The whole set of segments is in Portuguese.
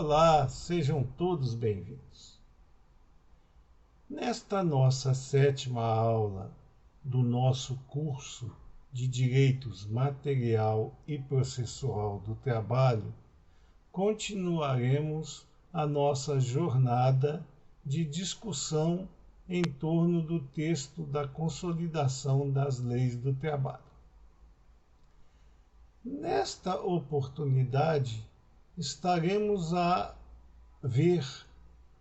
Olá, sejam todos bem-vindos. Nesta nossa 7ª aula do nosso curso de Direitos Material e Processual do Trabalho, continuaremos a nossa jornada de discussão em torno do texto da Consolidação das Leis do Trabalho. Nesta oportunidade, estaremos a ver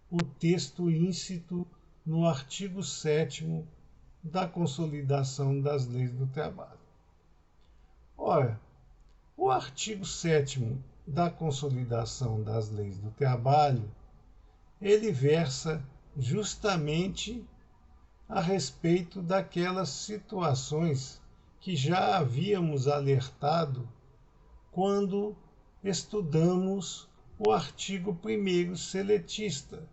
o texto íncito no artigo 7º da Consolidação das Leis do Trabalho. Ora, o artigo 7º da Consolidação das Leis do Trabalho, ele versa justamente a respeito daquelas situações que já havíamos alertado quando estudamos o artigo 1º seletista,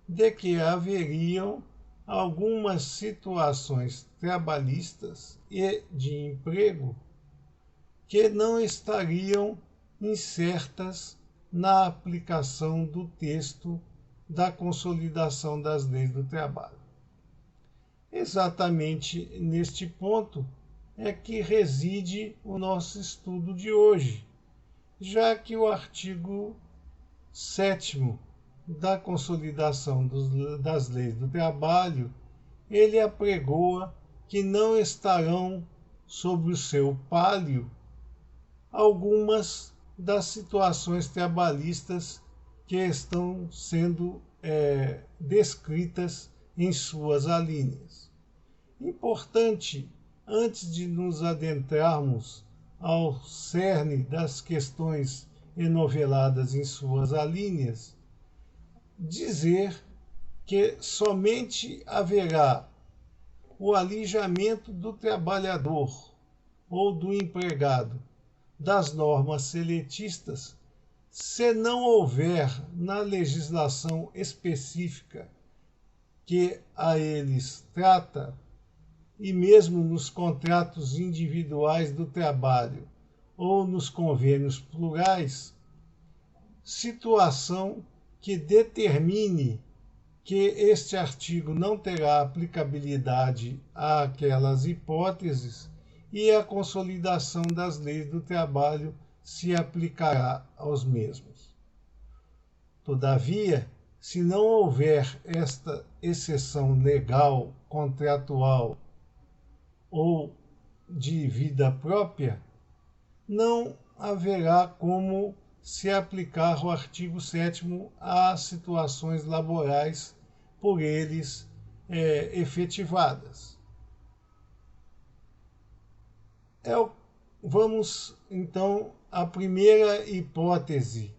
de que haveriam algumas situações trabalhistas e de emprego que não estariam incertas na aplicação do texto da Consolidação das Leis do Trabalho. Exatamente neste ponto é que reside o nosso estudo de hoje, já que o artigo 7º da Consolidação das Leis do Trabalho, ele apregoa que não estarão sobre o seu pálio algumas das situações trabalhistas que estão sendo descritas em suas alíneas. Importante, antes de nos adentrarmos ao cerne das questões enoveladas em suas alíneas, dizer que somente haverá o alijamento do trabalhador ou do empregado das normas seletistas se não houver na legislação específica que a eles trata, e mesmo nos contratos individuais do trabalho ou nos convênios plurais, situação que determine que este artigo não terá aplicabilidade àquelas hipóteses e a Consolidação das Leis do Trabalho se aplicará aos mesmos. Todavia, se não houver esta exceção legal, contratual ou de vida própria, não haverá como se aplicar o artigo 7º às situações laborais por eles efetivadas. Vamos, então, à primeira hipótese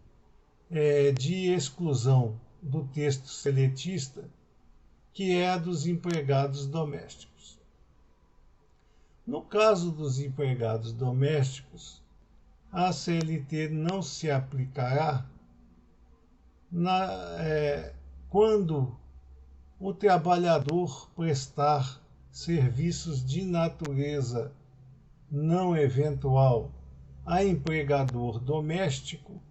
de exclusão do texto seletista, que é a dos empregados domésticos. No caso dos empregados domésticos, a CLT não se aplicará quando o trabalhador prestar serviços de natureza não eventual a empregador doméstico,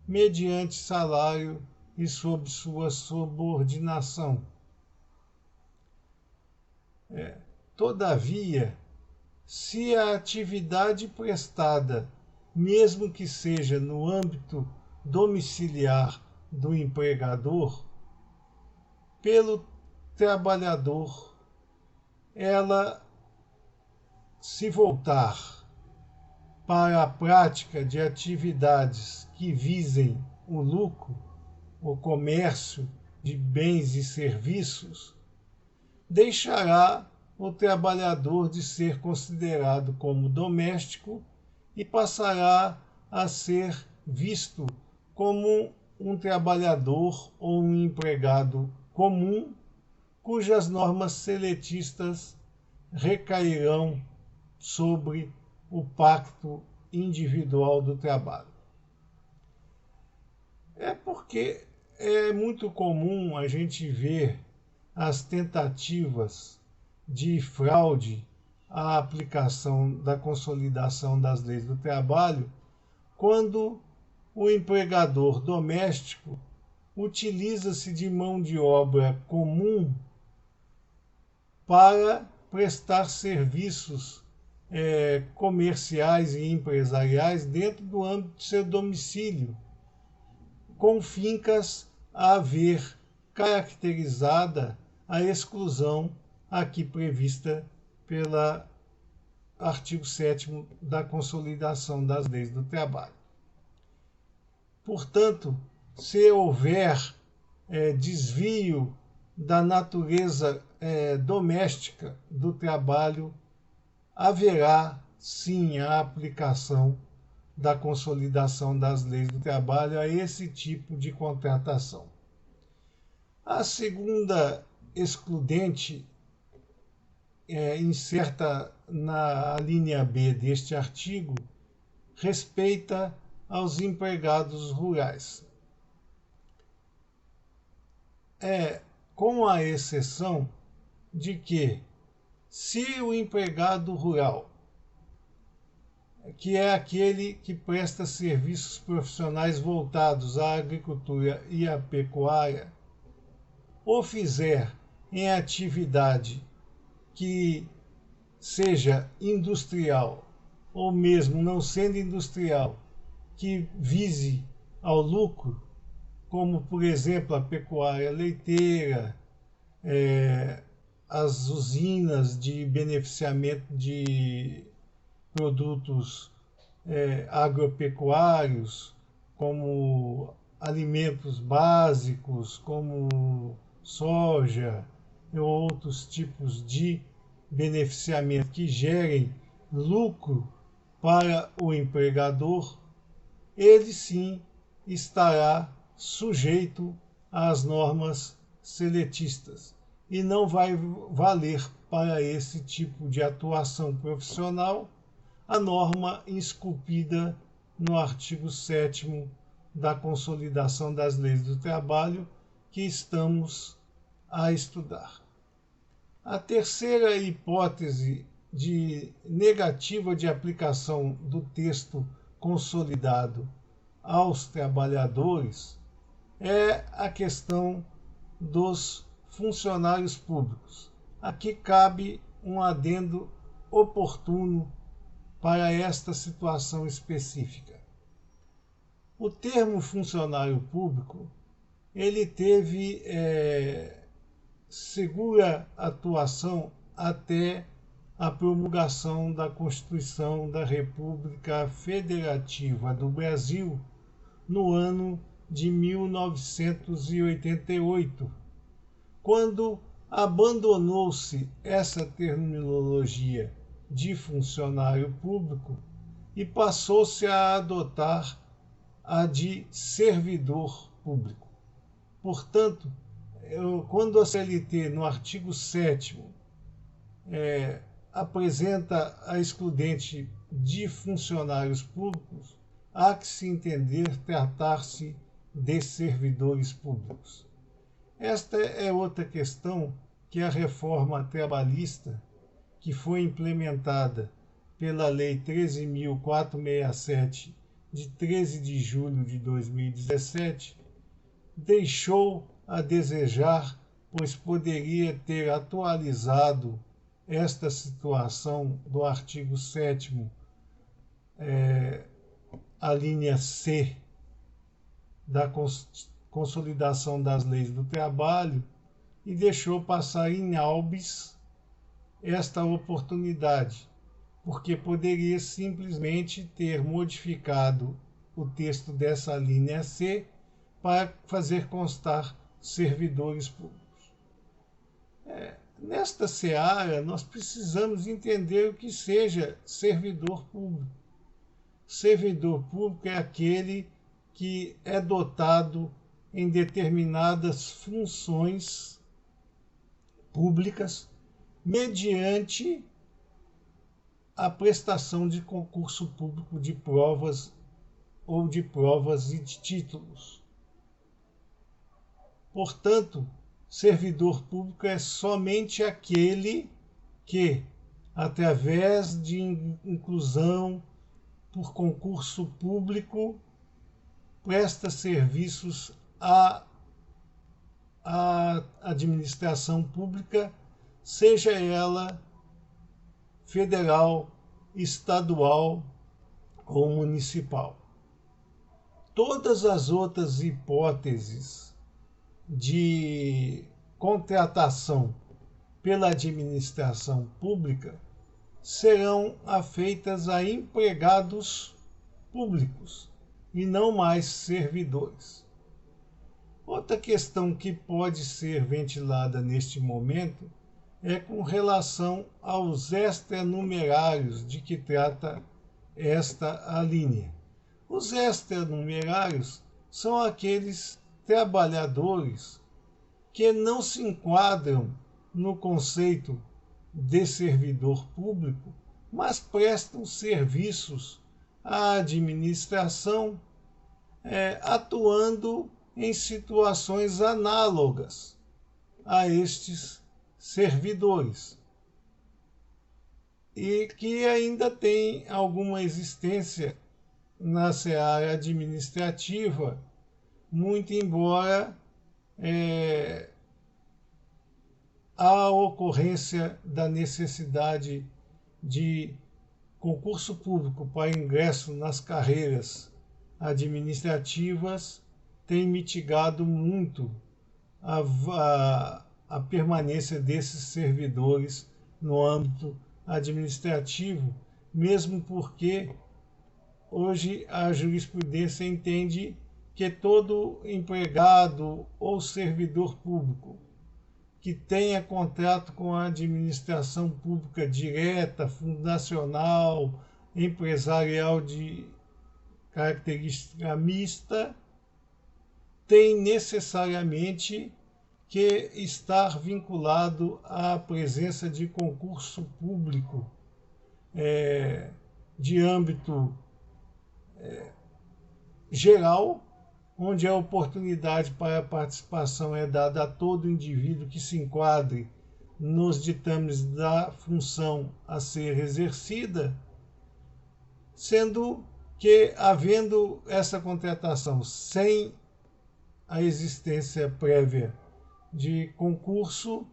mediante salário e sob sua subordinação. Todavia, se a atividade prestada, mesmo que seja no âmbito domiciliar do empregador, pelo trabalhador, ela se voltar para a prática de atividades que visem o lucro, o comércio de bens e serviços, deixará o trabalhador de ser considerado como doméstico e passará a ser visto como um trabalhador ou um empregado comum, cujas normas seletistas recairão sobre o pacto individual do trabalho. É porque é muito comum a gente ver as tentativas de fraude à aplicação da Consolidação das Leis do Trabalho, quando o empregador doméstico utiliza-se de mão de obra comum para prestar serviços comerciais e empresariais dentro do âmbito de seu domicílio, com fincas a ver caracterizada a exclusão aqui prevista pelo artigo 7º da Consolidação das Leis do Trabalho. Portanto, se houver desvio da natureza doméstica do trabalho, haverá sim a aplicação da Consolidação das Leis do Trabalho a esse tipo de contratação. A segunda excludente inserta na linha B deste artigo respeita aos empregados rurais. Com a exceção de que, se o empregado rural, que é aquele que presta serviços profissionais voltados à agricultura e à pecuária, ou fizer em atividade que seja industrial, ou mesmo não sendo industrial, que vise ao lucro, como, por exemplo, a pecuária leiteira, as usinas de beneficiamento de produtos agropecuários, como alimentos básicos, como soja e outros tipos de beneficiamento que gerem lucro para o empregador, ele sim estará sujeito às normas seletistas e não vai valer para esse tipo de atuação profissional a norma esculpida no artigo 7º da Consolidação das Leis do Trabalho que estamos a estudar. A terceira hipótese de negativa de aplicação do texto consolidado aos trabalhadores é a questão dos funcionários públicos. Aqui cabe um adendo oportuno para esta situação específica. O termo funcionário público, ele teve segura atuação até a promulgação da Constituição da República Federativa do Brasil no ano de 1988, quando abandonou-se essa terminologia de funcionário público e passou-se a adotar a de servidor público. Portanto, quando a CLT, no artigo 7º, apresenta a excludente de funcionários públicos, há que se entender tratar-se de servidores públicos. Esta é outra questão que a reforma trabalhista, que foi implementada pela Lei 13.467, de 13 de julho de 2017, deixou a desejar, pois poderia ter atualizado esta situação do artigo 7º, a linha C da Consolidação das Leis do Trabalho, e deixou passar em albis esta oportunidade, porque poderia simplesmente ter modificado o texto dessa linha C para fazer constar servidores públicos. Nesta seara, nós precisamos entender o que seja servidor público. Servidor público é aquele que é dotado em determinadas funções públicas mediante a prestação de concurso público de provas ou de provas e de títulos. Portanto, servidor público é somente aquele que, através de inclusão por concurso público, presta serviços à administração pública, seja ela federal, estadual ou municipal. Todas as outras hipóteses de contratação pela administração pública serão afeitas a empregados públicos e não mais servidores. Outra questão que pode ser ventilada neste momento é com relação aos extranumerários de que trata esta alínea. Os extranumerários são aqueles trabalhadores que não se enquadram no conceito de servidor público, mas prestam serviços à administração, atuando em situações análogas a estes servidores e que ainda tem alguma existência na seara administrativa, muito embora a ocorrência da necessidade de concurso público para ingresso nas carreiras administrativas tem mitigado muito a permanência desses servidores no âmbito administrativo, mesmo porque hoje a jurisprudência entende que todo empregado ou servidor público que tenha contrato com a administração pública direta, fundacional, empresarial de característica mista, tem necessariamente que estar vinculado à presença de concurso público de âmbito geral, onde a oportunidade para a participação é dada a todo indivíduo que se enquadre nos ditames da função a ser exercida, sendo que, havendo essa contratação sem a existência prévia de concurso,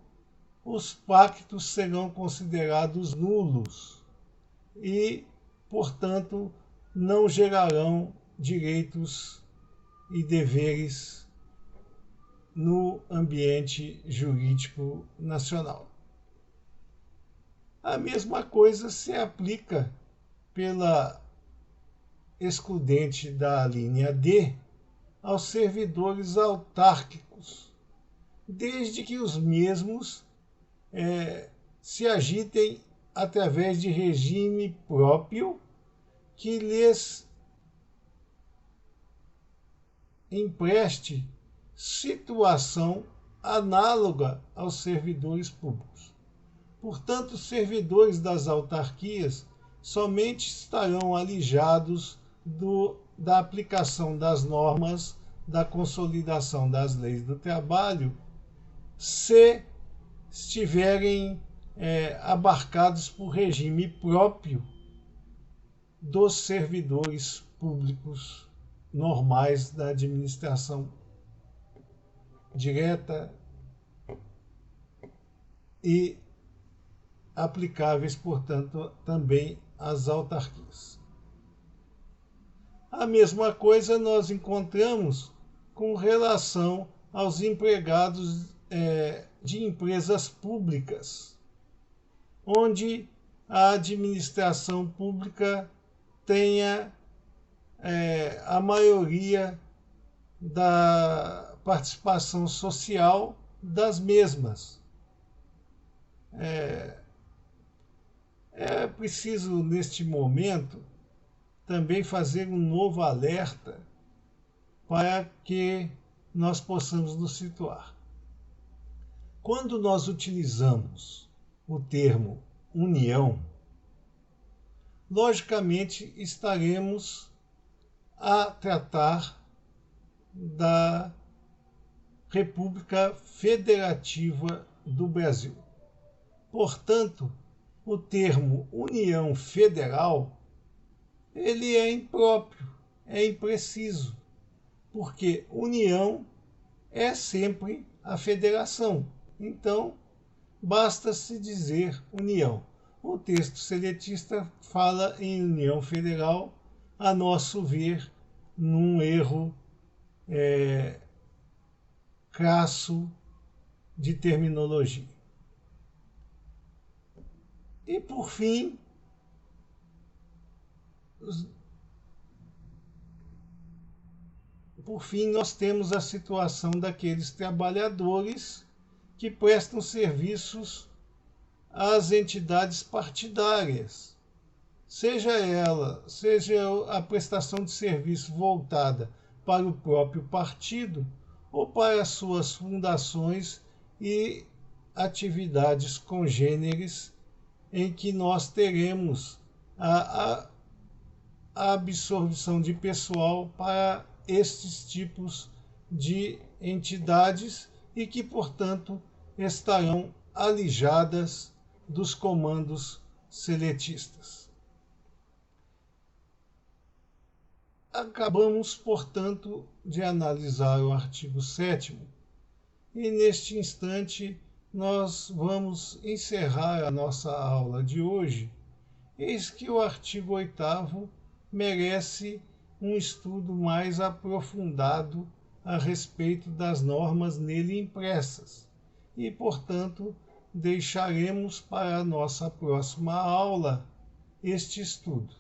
os pactos serão considerados nulos e, portanto, não gerarão direitos e deveres no ambiente jurídico nacional. A mesma coisa se aplica pela excludente da linha D aos servidores autárquicos, desde que os mesmos se agitem através de regime próprio que lhes empreste situação análoga aos servidores públicos. Portanto, os servidores das autarquias somente estarão alijados da aplicação das normas da consolidação das leis do trabalho se estiverem abarcados por regime próprio dos servidores públicos normais da administração direta e aplicáveis, portanto, também às autarquias. A mesma coisa nós encontramos com relação aos empregados de empresas públicas, onde a administração pública tenha a maioria da participação social das mesmas. É preciso, neste momento, também fazer um novo alerta para que nós possamos nos situar. Quando nós utilizamos o termo união, logicamente estaremos a tratar da República Federativa do Brasil. Portanto, o termo União Federal ele é impróprio, é impreciso, porque união é sempre a federação. Então, basta-se dizer união. O texto seletista fala em união federal, a nosso ver, num erro crasso de terminologia. E, por fim, nós temos a situação daqueles trabalhadores que prestam serviços às entidades partidárias, seja a prestação de serviço voltada para o próprio partido ou para as suas fundações e atividades congêneres, em que nós teremos a absorção de pessoal para estes tipos de entidades e que, portanto, estarão alijadas dos comandos seletistas. Acabamos, portanto, de analisar o artigo 7º e, neste instante, nós vamos encerrar a nossa aula de hoje. Eis que o artigo 8º merece um estudo mais aprofundado a respeito das normas nele impressas e, portanto, deixaremos para a nossa próxima aula este estudo.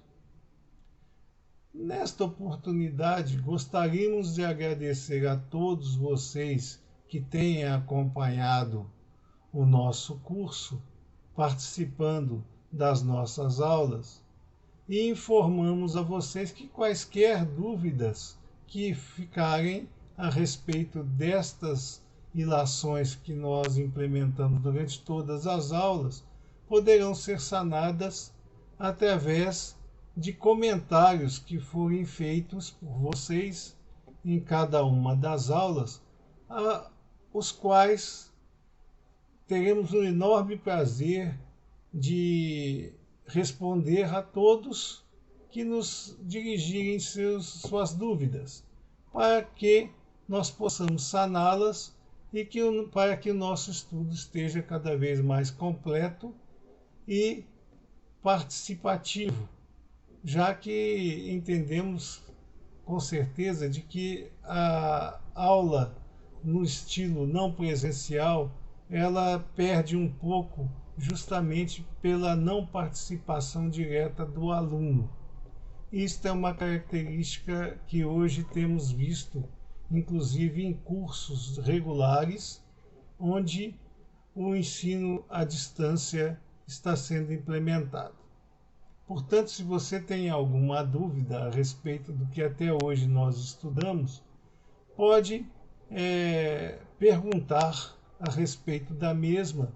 Nesta oportunidade, gostaríamos de agradecer a todos vocês que têm acompanhado o nosso curso, participando das nossas aulas, e informamos a vocês que quaisquer dúvidas que ficarem a respeito destas ilações que nós implementamos durante todas as aulas poderão ser sanadas através de comentários que forem feitos por vocês em cada uma das aulas, os quais teremos um enorme prazer de responder a todos que nos dirigirem suas dúvidas, para que nós possamos saná-las e para que o nosso estudo esteja cada vez mais completo e participativo, já que entendemos com certeza de que a aula no estilo não presencial ela perde um pouco justamente pela não participação direta do aluno. Isto é uma característica que hoje temos visto, inclusive em cursos regulares, onde o ensino à distância está sendo implementado. Portanto, se você tem alguma dúvida a respeito do que até hoje nós estudamos, pode perguntar a respeito da mesma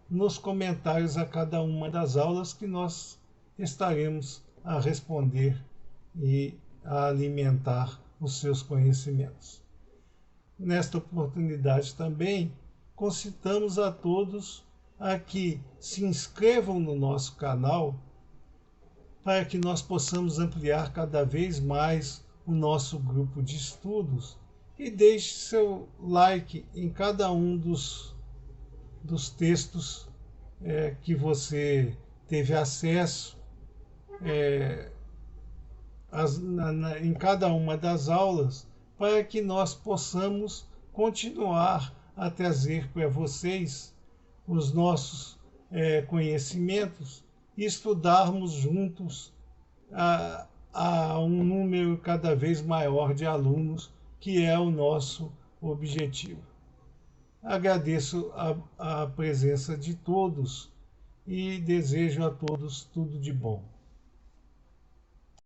nos comentários a cada uma das aulas, que nós estaremos a responder e a alimentar os seus conhecimentos. Nesta oportunidade também, concitamos a todos a que se inscrevam no nosso canal para que nós possamos ampliar cada vez mais o nosso grupo de estudos e deixe seu like em cada um dos textos que você teve acesso em cada uma das aulas, para que nós possamos continuar a trazer para vocês os nossos conhecimentos e estudarmos juntos a um número cada vez maior de alunos, que é o nosso objetivo. Agradeço a presença de todos e desejo a todos tudo de bom.